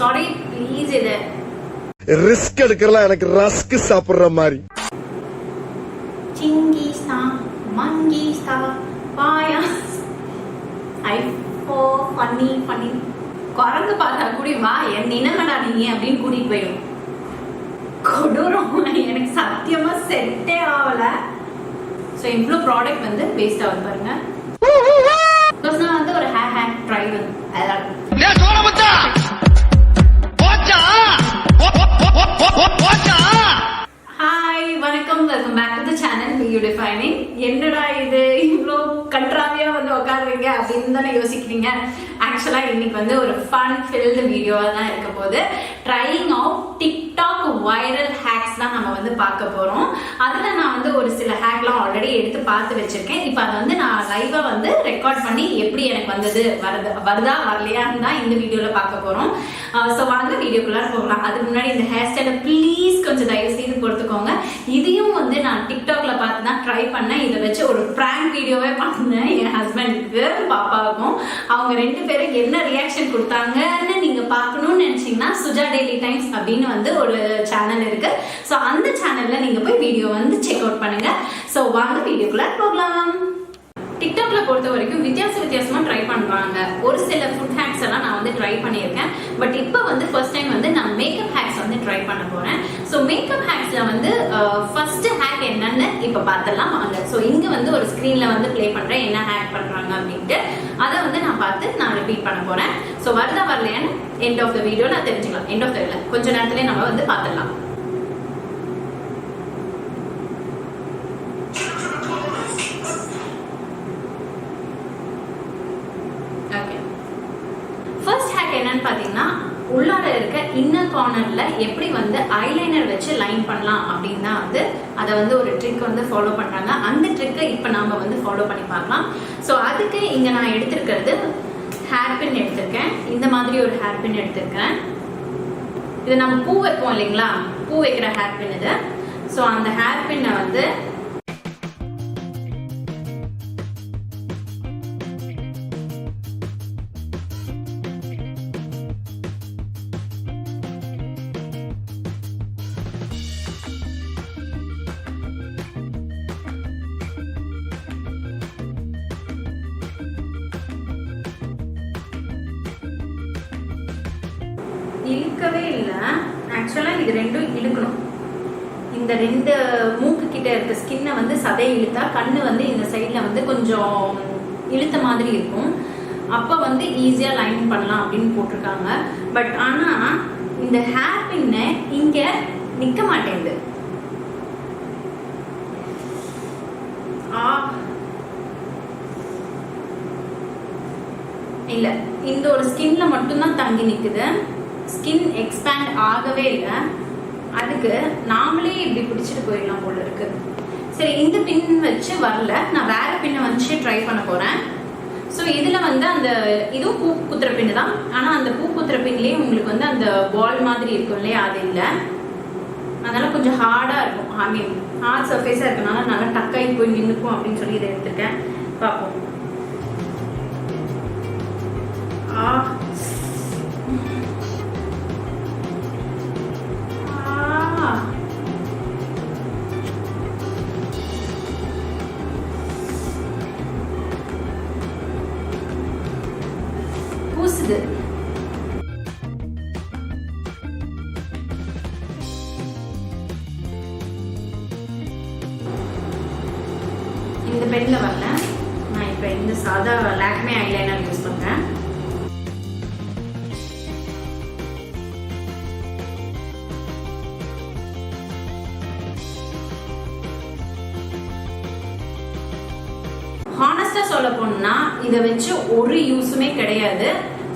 Sorry please. இது risk எடுக்கறலாம் எனக்கு rusk சாப்பிடுற மாதிரி. சிங்கிஸ்தா மங்கிஸ்தா பாயாஸ் ஐ ஓ ஃபன்னி ஃபன்னி. குரங்கு பார்த்தா கூட வா என் நினைவடா நீ அப்படின்னு கூட்டிட்டு போயிடும். கொடூரம். எனக்கு சத்தியமா செட்டே ஆகல. ஸோ இவ்வளோ ப்ராடக்ட் வந்து வேஸ்ட் ஆகுது பாருங்க. நான் வந்து ஒரு ஹேர் ஹேக் ட்ரை வந்து ஹாய் வணக்கம், welcome back to the channel பியூட்டிஃபைனிங். என்னடா இது இவ்வளோ கண்ட்ராவியா வந்து உட்காருவீங்க அப்படின்னு தானே யோசிக்கிறீங்க. ஆக்சுவலா இன்னைக்கு வந்து ஒரு ஃபன் ஃபில்டு வீடியோவா தான் இருக்க போது. Trying of TikTok viral hacks தான் நம்ம வந்து பார்க்க போறோம். அதுல நான் வந்து ஒரு சில ஹேக்லாம் ஆல்ரெடி எடுத்து பார்த்து வச்சிருக்கேன். இப்போ அதை வந்து நான் லைவா வந்து ரெக்கார்ட் பண்ணி எப்படி எனக்கு வந்தது வருதா வரலையான்னு தான் இந்த வீடியோல பார்க்க போறோம். ஸோ வாங்க வீடியோக்குள்ள போகலாம். அதுக்கு முன்னாடி இந்த ஹேர் ஸ்டைலை ப்ளீஸ் கொஞ்சம் தயவு செய்து பொறுத்துக்கோங்க. இதையும் வந்து நான் டிக்டாக்ல பார்த்து தான் ட்ரை பண்ணேன். இதை வச்சு ஒரு பிராங்க் வீடியோவே பண்ணேன் என் ஹஸ்பண்டுக்கு பாப்பாவுக்கும். அவங்க ரெண்டு பேரும் என்ன ரியாக்ஷன் கொடுத்தாங்கன்னு நீங்க பார்க்கணும்னு நினைச்சீங்கன்னா சுஜா டெய்லி டைம்ஸ் அப்படின்னு வந்து ஒரு சேனல் இருக்கு. ஸோ அந்த சேனல்ல நீங்க போய் வீடியோ வந்து செக் அவுட் பண்ணுங்க. ஸோ வாங்க வீடியோக்குள்ள போகலாம். டிக்டாக்ல பொறுத்த வரைக்கும் வித்தியாசமா ட்ரை பண்றாங்க. ஒரு சில ஃபுட் ஹேக்ஸ் எல்லாம் நான் வந்து ட்ரை பண்ணியிருக்கேன். பட் இப்போ வந்து ஃபர்ஸ்ட் டைம் வந்து நான் மேக்கப் ஹேக்ஸ் வந்து ட்ரை பண்ண போறேன். ஸோ மேக்கப் ஹேக்ஸ்ல வந்து ஃபர்ஸ்ட் ஹேக் என்னன்னு இப்போ பார்த்தலாம் வாங்க. ஸோ இங்க வந்து ஒரு ஸ்கிரீன்ல வந்து ப்ளே பண்றேன் என்ன ஹேக் பண்றாங்க அப்படின்ட்டு. அதை வந்து நான் பார்த்து நான் ரிப்பீட் பண்ண போறேன். ஸோ வருதா வரலையான்னு எண்ட் ஆஃப் த வீடியோ நான் தெரிஞ்சுக்கலாம். எண்ட் ஆஃப் த வீடியோ கொஞ்ச நேரத்திலே நம்ம வந்து பார்த்துடலாம். என்னன்னு பாத்தீங்கன்னா உள்ளார இருக்க இன்னர் கார்னர்ல எப்படி வந்து ஐலைனர் வச்சு லைன் பண்ணலாம் அப்படின்னு தான் வந்து அதை வந்து ஒரு ட்ரிக் வந்து ஃபாலோ பண்றாங்க. அந்த ட்ரிக்கை இப்ப நாம வந்து ஃபாலோ பண்ணி பார்க்கலாம். ஸோ அதுக்கு இங்க நான் எடுத்திருக்கிறது ஹேர் பின் எடுத்திருக்கேன். இந்த மாதிரி ஒரு ஹேர் பின் எடுத்திருக்கேன். இது நம்ம பூ வைப்போம் இல்லைங்களா, பூ வைக்கிற ஹேர் பின் இது. ஸோ அந்த ஹேர் பின்னை வந்து இழுக்கவே இல்லை. ஆக்சுவலா இது ரெண்டும் இழுக்கணும். இந்த ரெண்டு மூக்கு கிட்ட இருக்க ஸ்கின்னை வந்து சதை இழுத்தா கண்ணு வந்து இந்த சைட்ல வந்து கொஞ்சம் இழுத்த மாதிரி இருக்கும். அப்ப வந்து ஈஸியா லைன் பண்ணலாம் அப்படின்னு போட்டிருக்காங்க. பட் ஆனா இந்த ஹேர் பின்ன இங்க நிக்க மாட்டேங்குது. இல்ல இந்த ஒரு ஸ்கின்ல மட்டும்தான் தங்கி நிக்குது. ஸ்கின் எக்ஸ்பேண்ட் ஆகவே இல்லை. அதுக்கு நாமளே இப்படி பிடிச்சிட்டு போயிடலாம் போல இருக்கு. சரி, இந்த பின் வச்சு வரல, நான் வேற பின்னை வச்சு ட்ரை பண்ண போறேன். ஸோ இதுல வந்து அந்த இதுவும் பூ குத்துற பின்னு தான். ஆனா அந்த பூ குத்துற பின்லயே உங்களுக்கு வந்து அந்த பால் மாதிரி இருக்கும் இல்லையா, அது இல்லை. அதனால கொஞ்சம் ஹார்டா இருக்கும். ஐ மீன் ஹார்ட் சர்ஃபேஸா இருக்கனால நல்லா டக்காகி போய் நின்றுக்கும் அப்படின்னு சொல்லி இதை எடுத்துருக்கேன். பார்ப்போம். பூசுது. இந்த பென்ல வரல. நான் இப்ப இந்த சாதா லாக்மே ஐலைனர் யூஸ் பண்றேன். ஹானஸ்டா சொல்ல போனா இதை வச்சு ஒரு யூஸுமே கிடையாது.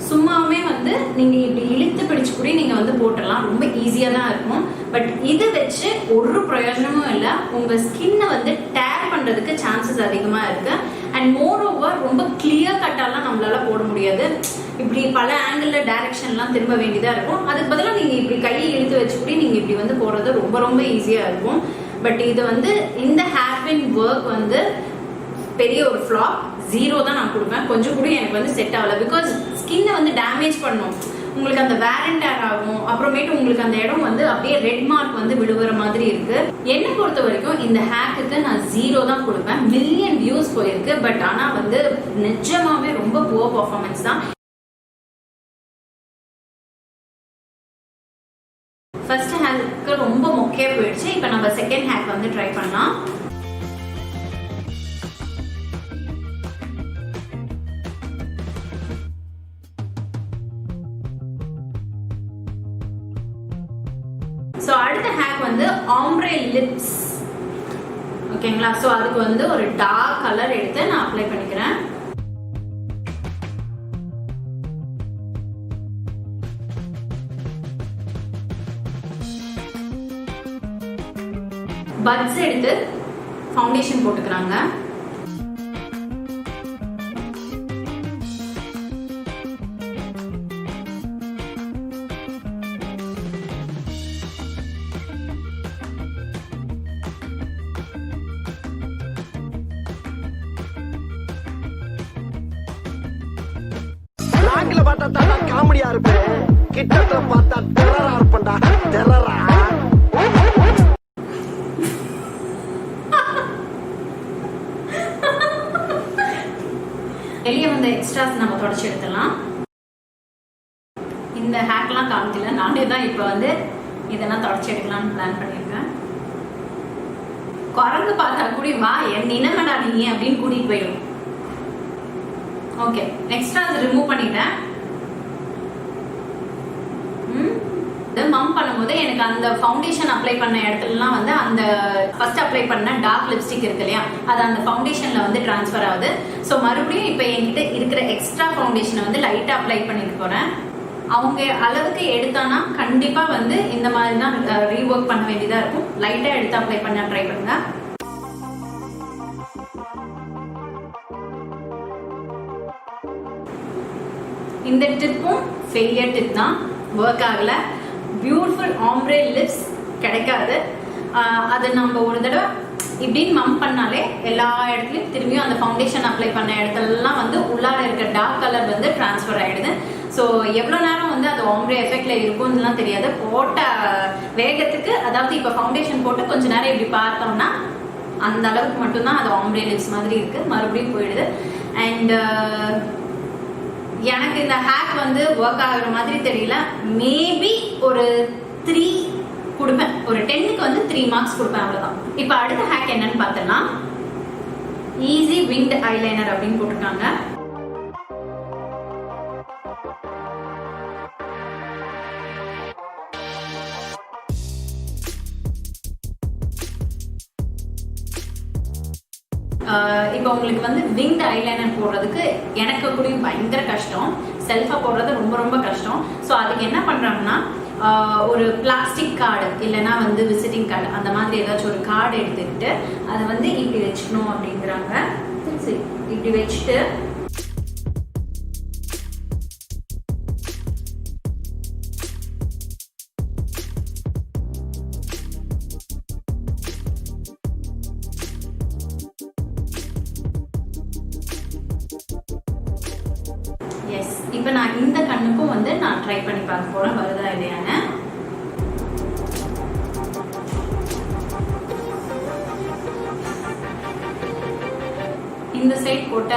சும்மாவே வந்து நீங்க இப்படி இழுத்து பிடிச்சு கூட நீங்க வந்து போட்டுடலாம். ரொம்ப ஈஸியா தான் இருக்கும். பட் இதை வச்சு ஒரு பிரயோஜனமும் இல்லை. உங்க ஸ்கின்னை வந்து டேர் பண்றதுக்கு சான்சஸ் அதிகமா இருக்கு. அண்ட் மோர் ஓவர் ரொம்ப கிளியர் கட்டாலாம் நம்மளால போட முடியாது. இப்படி பல ஆங்கிள் டைரக்ஷன்லாம் திரும்ப வேண்டியதா இருக்கும். அதுக்கு பதிலாக நீங்க இப்படி கையை இழுத்து வச்சு கூட நீங்க இப்படி வந்து போடுறது ரொம்ப ரொம்ப ஈஸியா இருக்கும். பட் இது வந்து இந்த ஹேர் பின் ஒர்க் வந்து பெரிய ஒரு ஃப்ளாப். 0 தான் நான் கொடுப்பேன். கொஞ்சம் கூட எனக்கு வந்து செட் ஆகல. பிகாஸ் ஸ்கின்னை வந்து டேமேஜ் பண்ணும். உங்களுக்கு அந்த வேரண்ட் ஏர் ஆகும். அப்புறமேட்டு உங்களுக்கு அந்த இடம் வந்து அப்படியே ரெட் மார்க் வந்து விழுவுற மாதிரி இருக்கு. என்னை பொறுத்த வரைக்கும் இந்த ஹேக்குக்கு நான் 0 தான் கொடுப்பேன். மில்லியன் வியூஸ் போயிருக்கு. பட் ஆனா வந்து நிஜமாவே ரொம்ப புவர் பர்ஃபார்மன்ஸ் தான். ஃபர்ஸ்ட் ஹேக்கு ரொம்ப மொக்கையா போயிடுச்சு. இப்போ நம்ம செகண்ட் ஹேக் வந்து ட்ரை பண்ணலாம். ஸோ அடுத்த ஹேக் வந்து ஆம்ப்ரே லிப்ஸ். ஓகேங்களா? ஸோ அதுக்கு வந்து ஒரு டார்க் கலர் எடுத்து நான் அப்ளை பண்ணிக்கிறேன். பட்ஸ் எடுத்து ஃபவுண்டேஷன் போட்டுக்கிறாங்க. நாக்கில பார்த்தா காமெடியா இருப்பேன், கிட்டத்துல பார்த்தா டெரரா இருப்பேன்டா. டெரரா வெளியே வந்த எக்ஸ்ட்ராஸ் நம்ம தொடச்சி எடுத்துடலாம். இந்த ஹேக்லாம் காமிக்கல, நானே தான் இப்போ வந்து இதெல்லாம் தொடச்சி எடுக்கலாம்னு பிளான் பண்ணியிருக்கேன். குரங்கு பார்த்தா கூட வா என் இனமடா நீ அப்படின்னு கூட்டிட்டு போயிடும். ஓகே, எக்ஸ்ட்ராஸ் ரிமூவ் பண்ணிட்டேன். மம் பண்ணும்போது எனக்கு அந்த ஃபவுண்டேஷன் அப்ளை பண்ண இடத்துலலாம் வந்து அந்த ஃபர்ஸ்ட் அப்ளை பண்ண டார்க் லிப்ஸ்டிக் இருக்கு இல்லையா, அது அந்த ஃபவுண்டேஷன்ல வந்து டிரான்ஸ்ஃபர் ஆகுது. ஸோ மறுபடியும் இப்போ என்கிட்ட இருக்கிற எக்ஸ்ட்ரா ஃபவுண்டேஷனை வந்து லைட்டாக அப்ளை பண்ணிட்டு போறேன். அவங்க அளவுக்கு எடுத்தானா கண்டிப்பா வந்து இந்த மாதிரி தான் ரீஒர்க் பண்ண வேண்டியதா இருக்கும். லைட்டா எடுத்து அப்ளை பண்ண ட்ரை பண்ணுங்க. இந்த டிப்பும் ஃபெயிலியர் டிப் தான், ஒர்க் ஆகல. பியூட்டிஃபுல் ஆம்ப்ரே லிப்ஸ் கிடைக்காது. அது நம்ம ஒரு தடவை இப்படின்னு மம் பண்ணாலே எல்லா இடத்துலையும் திரும்பியும் அந்த ஃபவுண்டேஷன் அப்ளை பண்ண இடத்துலலாம் வந்து உள்ளார இருக்க டார்க் கலர் வந்து டிரான்ஸ்ஃபர் ஆயிடுது. ஸோ எவ்வளோ நேரம் வந்து அது ஆம்ப்ரே எஃபெக்ட்ல இருக்கும்னுலாம் தெரியாது. போட்ட வேகத்துக்கு, அதாவது இப்போ ஃபவுண்டேஷன் போட்டு கொஞ்ச நேரம் இப்படி பார்த்தோம்னா அந்த அளவுக்கு மட்டும்தான் அது ஆம்ப்ரே லிப்ஸ் மாதிரி இருக்கு, மறுபடியும் போயிடுது. அண்ட் எனக்கு இந்த ஹேக் வந்து ஒர்க் ஆகுற மாதிரி தெரியல. மேபி ஒரு 3 கொடுப்பேன். ஒரு 10க்கு வந்து 3 மார்க்ஸ் கொடுப்பேன், அவ்வளவுதான். இப்போ அடுத்த ஹேக் என்னன்னு பார்த்தலாம். ஈஸி விங்ட் ஐலைனர் அப்படின்னு போட்டிருக்காங்க. இப்போ உங்களுக்கு வந்து விங்ட் ஐலைனர் போடுறதுக்கு எனக்கு கூட பயங்கர கஷ்டம். செல்ஃபா போடுறது ரொம்ப ரொம்ப கஷ்டம். ஸோ அதுக்கு என்ன பண்றாங்கன்னா, ஒரு பிளாஸ்டிக் கார்டு இல்லைன்னா வந்து விசிட்டிங் கார்டு அந்த மாதிரி ஏதாச்சும் ஒரு கார்டு எடுத்துக்கிட்டு அதை வந்து இப்படி வச்சுக்கணும் அப்படிங்கிறாங்க. சரி, இப்படி வச்சுட்டு இப்போ நான் இந்த கண்ணுக்கும் வந்து நான் ட்ரை பண்ணி பார்க்க போறேன் வருதா இல்லையான்னு. இந்த சைட் போட்ட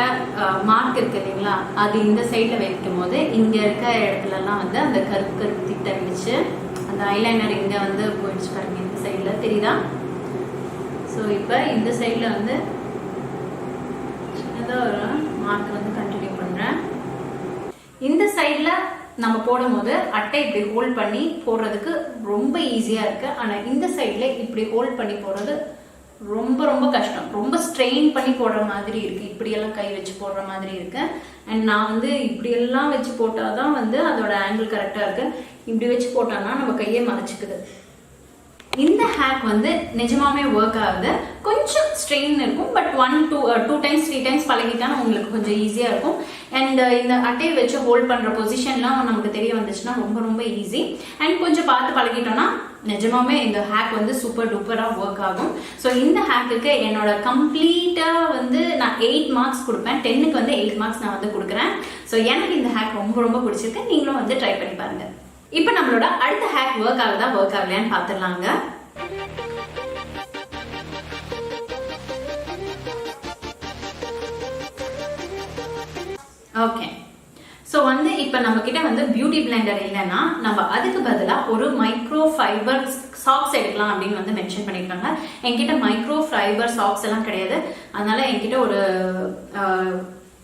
மார்க் இருக்கு இல்லைங்களா, அது இந்த சைட்ல வைக்கும் போது இங்க இருக்க இடத்துலலாம் வந்து அந்த கருப்பு கருப்பு திட்ட இருந்துச்சு. அந்த ஐலைனர் இங்க வந்து போயிடுச்சு பாருங்க, இந்த சைட்ல தெரியுதா. ஸோ இப்போ இந்த சைட்ல வந்து சின்னதாக ஒரு மார்க் வந்து கண்டினியூ பண்றேன். இந்த சைட்ல நம்ம போடும்போது அட்டை இப்படி ஹோல்ட் பண்ணி போடுறதுக்கு ரொம்ப ஈஸியா இருக்கு. ஆனா இந்த சைட்ல இப்படி ஹோல்ட் பண்ணி போடுறது ரொம்ப ரொம்ப கஷ்டம். ரொம்ப ஸ்ட்ரெயின் பண்ணி போடுற மாதிரி இருக்கு. இப்படியெல்லாம் கை வச்சு போடுற மாதிரி இருக்கு. அண்ட் நான் வந்து இப்படியெல்லாம் வச்சு போட்டாதான் வந்து அதோட ஆங்கிள் கரெக்டா இருக்கு. இப்படி வச்சு போட்டோம்னா நம்ம கையே மறைச்சிக்குது. இந்த ஹேக் வந்து நிஜமாவே ஒர்க் ஆகுது. கொஞ்சம் ஸ்ட்ரெயின் இருக்கும், பட் 2 டைம்ஸ் 3 டைம்ஸ் பழகிட்டா உங்களுக்கு கொஞ்சம் ஈஸியா இருக்கும். அண்ட் இந்த அட்டையை வச்சு ஹோல்ட் பண்ற பொசிஷன்லாம் நமக்கு தெரிய வந்துச்சுன்னா ரொம்ப ரொம்ப ஈஸி. அண்ட் கொஞ்சம் பார்த்து பழகிட்டோம்னா நிஜமாவே இந்த ஹேக் வந்து சூப்பர் டூப்பராக ஒர்க் ஆகும். ஸோ இந்த ஹேக்குக்கு என்னோட கம்ப்ளீட்டாக வந்து நான் 8 மார்க்ஸ் கொடுப்பேன். 10க்கு வந்து 8 மார்க்ஸ் நான் வந்து கொடுக்குறேன். ஸோ எனக்கு இந்த ஹேக் ரொம்ப ரொம்ப பிடிச்சிருக்கு. நீங்களும் வந்து ட்ரை பண்ணி பாருங்க. இப்போ நம்மளோட அடுத்த ஹேக் ஒர்க் ஆகுதா ஒர்க் ஆகலையான்னு பார்த்துடலாங்க. ஓகே, ஸோ வந்து இப்போ நம்ம கிட்ட வந்து பியூட்டி பிளெண்டர் இல்லைன்னா நம்ம அதுக்கு பதிலாக ஒரு மைக்ரோ ஃபைபர் சாக்ஸ் எடுக்கலாம் அப்படின்னு வந்து மென்ஷன் பண்ணியிருக்காங்க. என்கிட்ட மைக்ரோ ஃபைபர் சாக்ஸ் எல்லாம் கிடையாது. அதனால என்கிட்ட ஒரு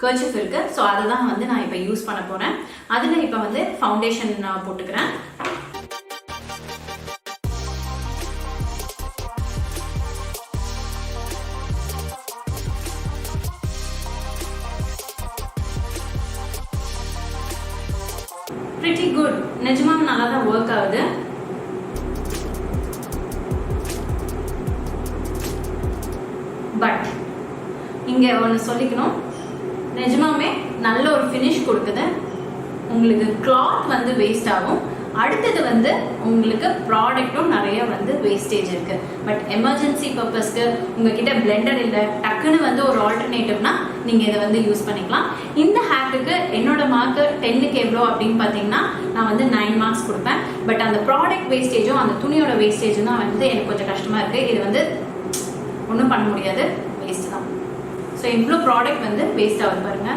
கர்ச்சிஃப் இருக்கு. ஸோ அதை தான் வந்து நான் இப்போ யூஸ் பண்ண போறேன். அதில் இப்போ வந்து ஃபவுண்டேஷன் நான் போட்டுக்கிறேன். pretty good. நிஜமாவே நல்லா தான் ஒர்க் ஆகுது. பட் இங்க ஒன்று சொல்லிக்கணும், நிஜமாவே நல்ல ஒரு ஃபினிஷ் கொடுக்குது. உங்களுக்கு கிளாத் வந்து வேஸ்ட் ஆகும். அடுத்தது வந்து உங்களுக்கு ப்ராடக்ட்டும் நிறைய வந்து வேஸ்டேஜ் இருக்கு. பட் எமர்ஜென்சி பர்பஸ்க்கு உங்ககிட்ட பிளெண்டர் இல்லை, டக்குன்னு வந்து ஒரு ஆல்டர்னேட்டிவ்னா நீங்க இதை வந்து யூஸ் பண்ணிக்கலாம். இந்த ஹேக்குக்கு என்னோட மார்க்கு 10க்கு எவ்வளோ அப்படின்னு பார்த்தீங்கன்னா நான் வந்து 9 மார்க்ஸ் கொடுப்பேன். பட் அந்த ப்ராடக்ட் வேஸ்டேஜும் அந்த துணியோட வேஸ்டேஜும் தான் வந்து எனக்கு கொஞ்சம் கஷ்டமா இருக்கு. இது வந்து ஒன்றும் பண்ண முடியாது, வேஸ்ட் தான். ஸோ இவ்வளோ ப்ராடக்ட் வந்து வேஸ்ட் ஆகுது பாருங்க.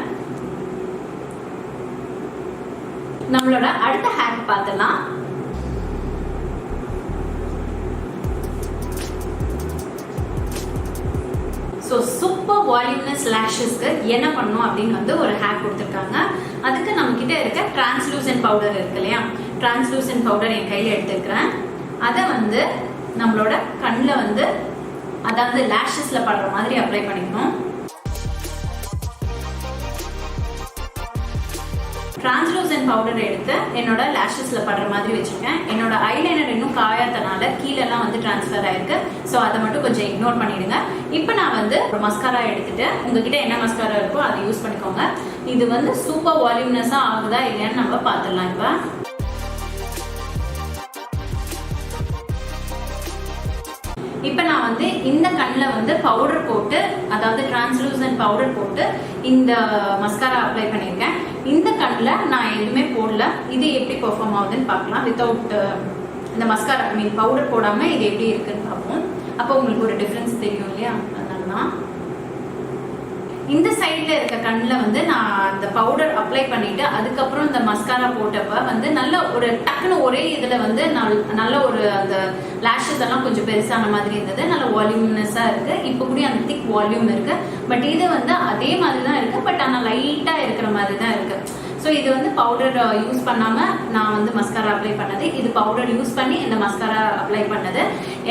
நம்மளோட அடுத்த ஹேக் பார்த்தலாம். ஸோ சூப்பர் வால்யூம்னஸ் லேஷஸ்க்கு என்ன பண்ணணும் அப்படின்னு வந்து ஒரு ஹேக் கொடுத்துருக்காங்க. அதுக்கு நம்ம கிட்ட இருக்க டிரான்ஸ்லூசன்ட் பவுடர் இருக்கு இல்லையா, டிரான்ஸ்லூசன்ட் பவுடர் என் கையில் எடுத்துருக்கிறேன். அதை வந்து நம்மளோட கண்ணில் வந்து அதாவது லேஷஸ்ல படுற மாதிரி அப்ளை பண்ணிக்கணும். டிரான்ஸ்லூசன்ட் பவுடர் எடுத்து என்னோட லேஷஸ்ல படுற மாதிரி வச்சிருக்கேன். என்னோட ஐலைனர் இன்னும் காயாதனால கீழெல்லாம் வந்து டிரான்ஸ்ஃபர் ஆயிருக்கு. ஸோ அதை மட்டும் கொஞ்சம் இக்னோர் பண்ணிடுங்க. இப்போ நான் வந்து ஒரு மஸ்காரா எடுத்துட்டு, உங்ககிட்ட என்ன மஸ்காரா இருக்கோ அதை யூஸ் பண்ணிக்கோங்க. இது வந்து சூப்பர் வால்யூம்னஸா ஆகுதா இல்லையான்னு நம்ம பார்த்துடலாம். இப்போ இப்போ நான் வந்து இந்த கண்ணில் வந்து பவுடர் போட்டு, அதாவது டிரான்ஸ்லூசன்ட் பவுடர் போட்டு இந்த மஸ்காரா அப்ளை பண்ணியிருக்கேன். இந்த கண்ணில் நான் எதுவுமே போடல. இது எப்படி பெர்ஃபார்ம் ஆகுதுன்னு பார்க்கலாம். வித்தவுட் இந்த மஸ்காரா மீன் பவுடர் போடாமல் இது எப்படி இருக்குன்னு பார்ப்போம். அப்போ உங்களுக்கு ஒரு டிஃப்ரென்ஸ் தெரியும் இல்லையா, அதனால தான். இந்த சைட்ல இருக்க கண்ணில் வந்து நான் அந்த பவுடர் அப்ளை பண்ணிட்டு அதுக்கப்புறம் இந்த மஸ்காரா போட்டப்ப வந்து நல்ல ஒரு டக்குன்னு ஒரே இதுல வந்து நல்ல ஒரு அந்த லேஷஸ் எல்லாம் கொஞ்சம் பெருசான மாதிரி இருந்தது. நல்ல வால்யூம்னஸா இருக்கு. இப்போ கூட அந்த திக் வால்யூம் இருக்கு. பட் இது வந்து அதே மாதிரி தான் இருக்கு. பட் ஆனால் லைட்டா இருக்கிற மாதிரி தான் இருக்கு. ஸோ இது வந்து பவுடர் யூஸ் பண்ணாம நான் வந்து மஸ்காரா அப்ளை பண்ணது. இது பவுடர் யூஸ் பண்ணி இந்த மஸ்காரா அப்ளை பண்ணது.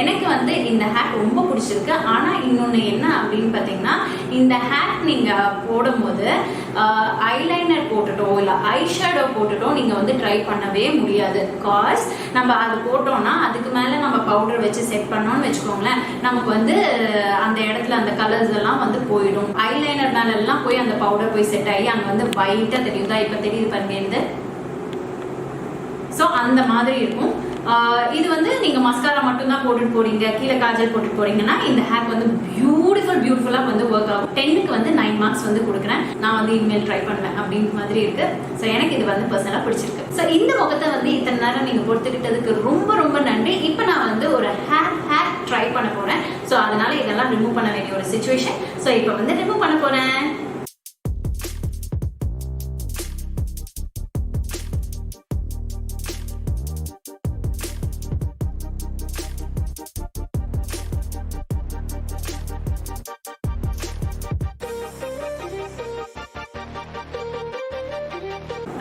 எனக்கு வந்து இந்த ஹேக் ரொம்ப பிடிச்சிருக்கு. ஆனா இன்னொன்னு என்ன அப்படின்னு பாத்தீங்கன்னா, இந்த ஹேக் நீங்க போடும்போது ஐலைனர் போட்டுட்டோ இல்ல ஐஷேடோ போட்டுட்டோ நீங்க வந்து ட்ரை பண்ணவே முடியாது. காஸ் நம்ம அது போட்டோம்னா அதுக்கு மேல நம்ம பவுடர் வச்சு செட் பண்ணோம்னு வச்சுக்கோங்களேன், நமக்கு வந்து அந்த இடத்துல அந்த கலர்ஸ் எல்லாம் வந்து போயிடும். ஐலைனர் மேல எல்லாம் போய் அந்த பவுடர் போய் செட் ஆகி அங்க வந்து ஒயிட்டா தெரியுதா, இப்ப தெரியுது பாருங்க இருந்து. ஸோ அந்த மாதிரி இருக்கும். இது வந்து நீங்க மஸ்காரா மட்டும் தான் போட்டுட்டு போறீங்க, கீழே காஜல் போட்டுட்டு போறீங்கன்னா இந்த ஹேக் வந்து பியூட்டிஃபுல்லா வந்து ஒர்க் ஆகும். 10க்கு வந்து 9 மார்க்ஸ் வந்து கொடுக்குறேன். நான் வந்து இனிமேல் ட்ரை பண்ணுவேன் அப்படின்ற மாதிரி இருக்கு. ஸோ எனக்கு இது வந்து பர்சனலா பிடிச்சிருக்கு. ஸோ இந்த முகத்தை வந்து இத்தனை நேரம் நீங்க பொறுத்துக்கிட்டதுக்கு ரொம்ப ரொம்ப நன்றி. இப்போ நான் வந்து ஒரு ஹேக் ட்ரை பண்ண போறேன். ஸோ அதனால இதெல்லாம் ரிமூவ் பண்ண வேண்டிய ஒரு சிச்சுவேஷன். ஸோ இப்போ வந்து ரிமூவ் பண்ண போறேன்.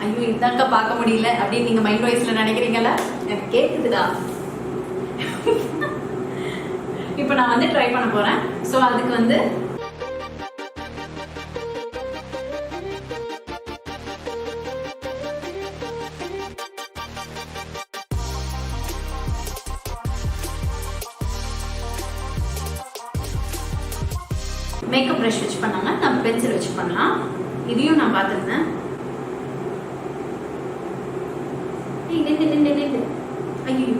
ஐயோ இதாங்க பார்க்க முடியல அப்படின்னு நீங்க மைண்ட் வாய்ஸ்ல நினைக்கிறீங்கல்ல, எனக்கு கேக்குதுடா. இப்போ நான் வந்து ட்ரை பண்ண போறேன். ஸோ அதுக்கு வந்து மேக்கப் ப்ரஷ் வச்சு பண்ணாங்க, நம்ம பென்சில் வச்சு பண்ணலாம். இதையும் நான் பார்த்துருந்தேன். ஐயோ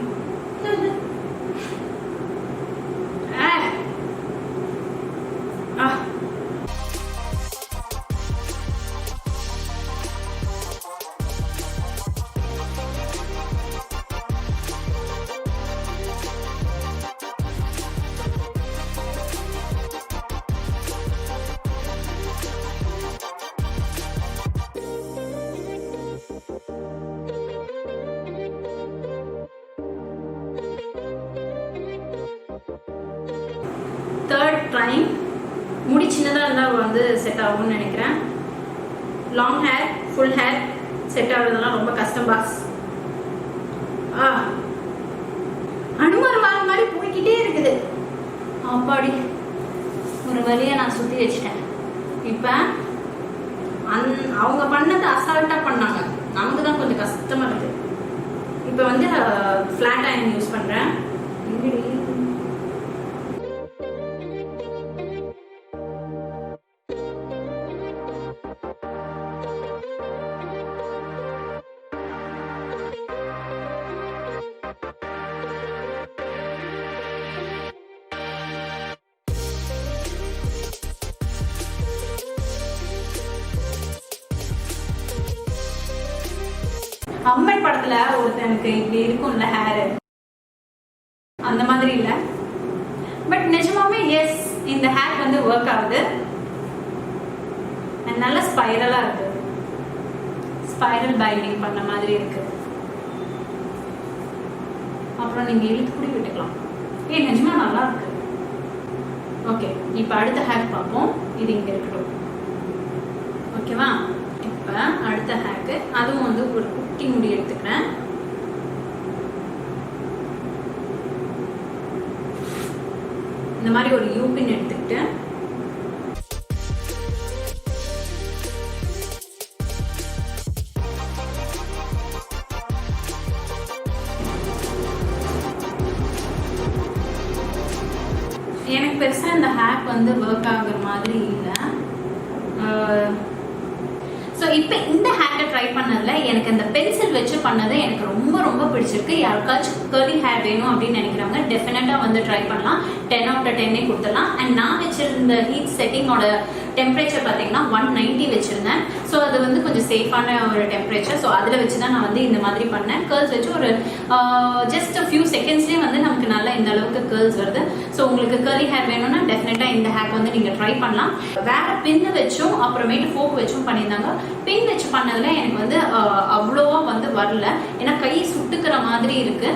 ட்ரைங். முடி சின்னதாக இருந்தால் வந்து செட் ஆகும்னு நினைக்கிறேன். Long hair, full hair set ஆகுறதுலாம் ரொம்ப கஷ்டம் பாஸ். அனுமார் வால் மாதிரி போய்கிட்டே இருக்குது. அப்பாடி ஒரு வழியை நான் சுற்றி வச்சிட்டேன். இப்போ அவங்க பண்ணது அசால்ட்டாக பண்ணாங்க, நமக்கு தான் கொஞ்சம் கஷ்டமாக இருக்குது. இப்போ வந்து ஃப்ளாட் அயர்ன் யூஸ் பண்ணுறேன். அம்மன் படத்துல ஒருத்தனுக்கு இப்படி இருக்கும்ல ஹேர், அந்த மாதிரி இல்ல. பட் நிஜமாவே எஸ், இந்த ஹேர் வந்து ஒர்க் ஆகுது. நல்ல ஸ்பைரலா இருக்கு, ஸ்பைரல் பைண்டிங் பண்ண மாதிரி இருக்கு. அப்புறம் நீங்க இழுத்து கூட விட்டுக்கலாம். நிஜமா நல்லா இருக்கு. ஓகே, இப்ப அடுத்த ஹேர் பார்ப்போம். இது இங்க இருக்கட்டும், ஓகேவா? இப்ப அடுத்த ஹேக்கு, அதுவும் வந்து ஒரு குட்டி முடி எடுத்துக்கிறேன். இந்த மாதிரி ஒரு யூபின் எடுத்துக்கிட்டு எனக்கு பெருசா இந்த ஹேக் வந்து ஒர்க் ஆகுற மாதிரி இல்லை. ஸோ இப்போ இந்த ஹேக்கை ட்ரை பண்ணதில் எனக்கு அந்த பென்சில் வச்சு பண்ணது எனக்கு ரொம்ப ரொம்ப பிடிச்சிருக்கு. யாருக்காச்சும் கர்லி ஹேர் வேணும் அப்படின்னு நினைக்கிறவங்க டெஃபினட்டாக வந்து ட்ரை பண்ணலாம். 10 out of 10 கொடுத்துடலாம். அண்ட் நான் வச்சிருந்த ஹீட் செட்டிங்கோட டெம்பரேச்சர் பார்த்தீங்கன்னா 190 வச்சிருந்தேன். ஸோ அது வந்து கொஞ்சம் சேஃபான ஒரு டெம்பரேச்சர். ஸோ அதில் வச்சு தான் நான் வந்து இந்த மாதிரி பண்ணேன். கேர்ள்ஸ் வச்சு ஒரு ஜஸ்ட் ஃபியூ செகண்ட்ஸ்லேயே வந்து நமக்கு நல்லா இந்த அளவுக்கு கேர்ள்ஸ் வருது. ஸோ உங்களுக்கு கர்லி ஹேர் வேணும்னா டெஃபினட்டாக இந்த ஹேக் வந்து நீங்கள் ட்ரை பண்ணலாம். வேற பின்னு வச்சும் அப்புறமேட்டு ஃபோக் வச்சும் பண்ணியிருந்தாங்க. பின் வச்சு பண்ணதுல எனக்கு வந்து அவ்வளோவா வந்து வரல, ஏன்னா கை சுட்டுக்கிற மாதிரி இருக்கு.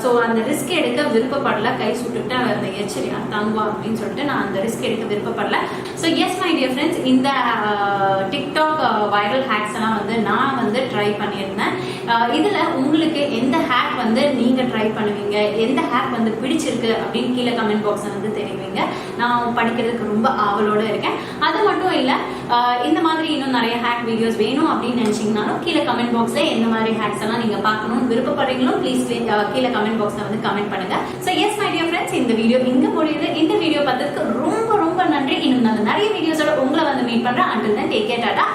ஸோ அந்த ரிஸ்க் எடுக்க விருப்பப்படல. கை சுட்டுக்கிட்டு அந்த எச்சரியா தங்குவா அப்படின்னு சொல்லிட்டு நான் அந்த ரிஸ்க் எடுக்க விருப்பப்படல. So yes my dear friends, இந்த டிக்டாக் வைரல் ஹேக்ஸ் எல்லாம் வந்து நான் வந்து ட்ரை பண்ணியிருந்தேன். இதுல உங்களுக்கு எந்த ஹேக் வந்து நீங்க ட்ரை பண்ணுவீங்க, எந்த ஹேக் வந்து பிடிச்சிருக்கு அப்படின்னு கீழே கமெண்ட் பாக்ஸ்ல வந்து தெரிவிங்க. நான் படிக்கிறதுக்கு ரொம்ப ஆவலோட இருக்கேன். அது மட்டும் இல்லை, இந்த மாதிரி இன்னும் நிறைய ஹேக் வீடியோஸ் வேணும் அப்படின்னு நினைச்சீங்கன்னாலும் கீழே கமெண்ட் பாக்ஸ்ல எந்த மாதிரி ஹேக்ஸ் எல்லாம் நீங்க பார்க்கணும்னு விருப்பப்படுறீங்களோ ப்ளீஸ் கீழே கமெண்ட் பாக்ஸ்ல வந்து கமெண்ட் பண்ணுங்க. So yes my dear friends, இந்த வீடியோ இங்க முடியுது. இந்த வீடியோ பார்த்ததுக்கு ரொம்ப ரொம்ப நன்றி. இன்னும் நான் நிறைய வீடியோஸோட உங்களை வந்து மீட் பண்றேன். until then take care, Tata.